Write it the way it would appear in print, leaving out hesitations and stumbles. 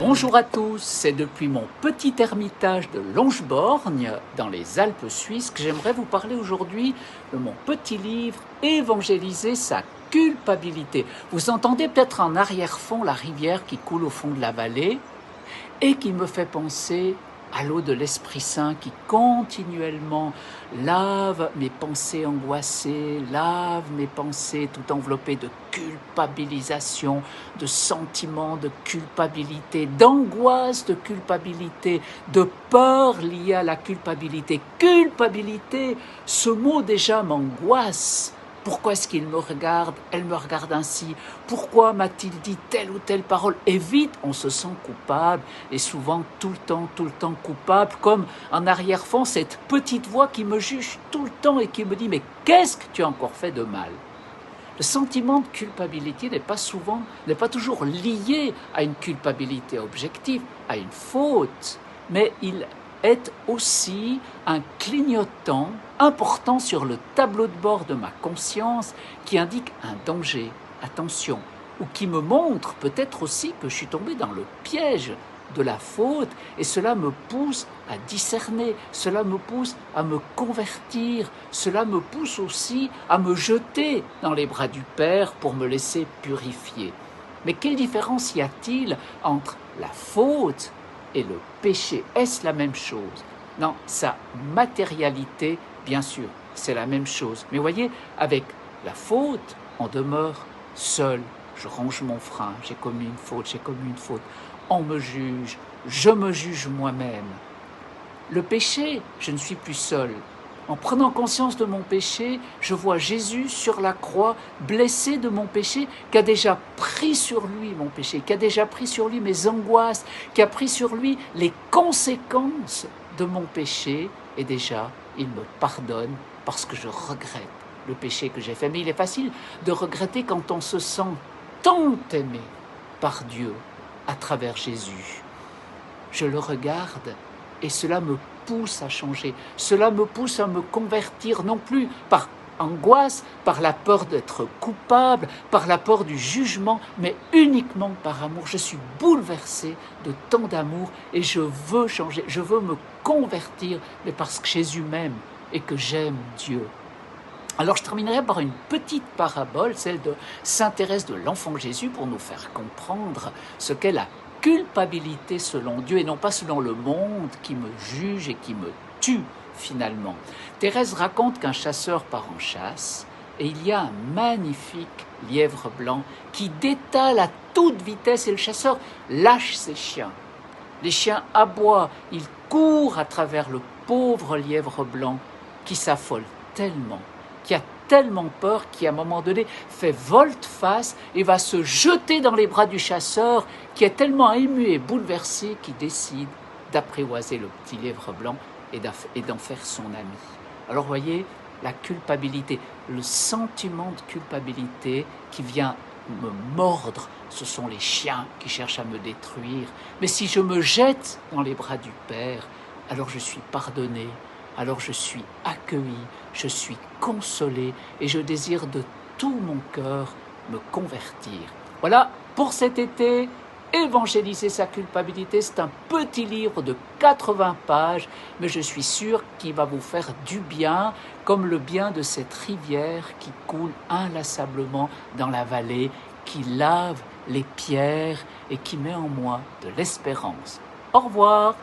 Bonjour à tous, c'est depuis mon petit ermitage de Longeborgne, dans les Alpes suisses, que j'aimerais vous parler aujourd'hui de mon petit livre « Évangéliser sa culpabilité ». Vous entendez peut-être en arrière-fond la rivière qui coule au fond de la vallée et qui me fait penser à l'eau de l'Esprit Saint qui continuellement lave mes pensées angoissées, lave mes pensées tout enveloppées de culpabilisation, de sentiments de culpabilité, d'angoisse de culpabilité, de peur liée à la culpabilité. Culpabilité, ce mot déjà m'angoisse. Pourquoi est-ce qu'il me regarde? Elle me regarde ainsi. Pourquoi m'a-t-il dit telle ou telle parole? Et vite, on se sent coupable, et souvent tout le temps coupable, comme en arrière-fond cette petite voix qui me juge tout le temps et qui me dit « Mais qu'est-ce que tu as encore fait de mal ?» Le sentiment de culpabilité n'est pas toujours lié à une culpabilité objective, à une faute, mais il est aussi un clignotant important sur le tableau de bord de ma conscience qui indique un danger, attention, ou qui me montre peut-être aussi que je suis tombé dans le piège de la faute, et cela me pousse à discerner, cela me pousse à me convertir, cela me pousse aussi à me jeter dans les bras du Père pour me laisser purifier. Mais quelle différence y a-t-il entre la faute et le péché? Est-ce la même chose? Non, sa matérialité, bien sûr, c'est la même chose. Mais voyez, avec la faute, on demeure seul. Je range mon frein, j'ai commis une faute. On me juge, je me juge moi-même. Le péché, je ne suis plus seul. En prenant conscience de mon péché, je vois Jésus sur la croix, blessé de mon péché, qui a déjà pris sur lui mon péché, qui a déjà pris sur lui mes angoisses, qui a pris sur lui les conséquences de mon péché, et déjà, il me pardonne parce que je regrette le péché que j'ai fait. Mais il est facile de regretter quand on se sent tant aimé par Dieu à travers Jésus. Je le regarde et cela me pousse à changer, cela me pousse à me convertir, non plus par angoisse, par la peur d'être coupable, par la peur du jugement, mais uniquement par amour. Je suis bouleversé de tant d'amour et je veux changer, je veux me convertir, mais parce que Jésus m'aime et que j'aime Dieu. Alors je terminerai par une petite parabole, celle de saint Thérèse de l'Enfant Jésus, pour nous faire comprendre ce qu'est la culpabilité selon Dieu et non pas selon le monde qui me juge et qui me tue finalement. Thérèse raconte qu'un chasseur part en chasse et il y a un magnifique lièvre blanc qui détale à toute vitesse et le chasseur lâche ses chiens. Les chiens aboient, ils courent à travers le pauvre lièvre blanc qui s'affole tellement, qui a tellement peur, qui à un moment donné fait volte-face et va se jeter dans les bras du chasseur, qui est tellement ému et bouleversé qu'il décide d'apprivoiser le petit lièvre blanc et d'en faire son ami. Alors voyez, la culpabilité, le sentiment de culpabilité qui vient me mordre, ce sont les chiens qui cherchent à me détruire. Mais si je me jette dans les bras du Père, alors je suis pardonné, alors je suis accueilli, je suis consolé et je désire de tout mon cœur me convertir. Voilà, pour cet été, Évangéliser sa culpabilité, c'est un petit livre de 80 pages, mais je suis sûr qu'il va vous faire du bien, comme le bien de cette rivière qui coule inlassablement dans la vallée, qui lave les pierres et qui met en moi de l'espérance. Au revoir.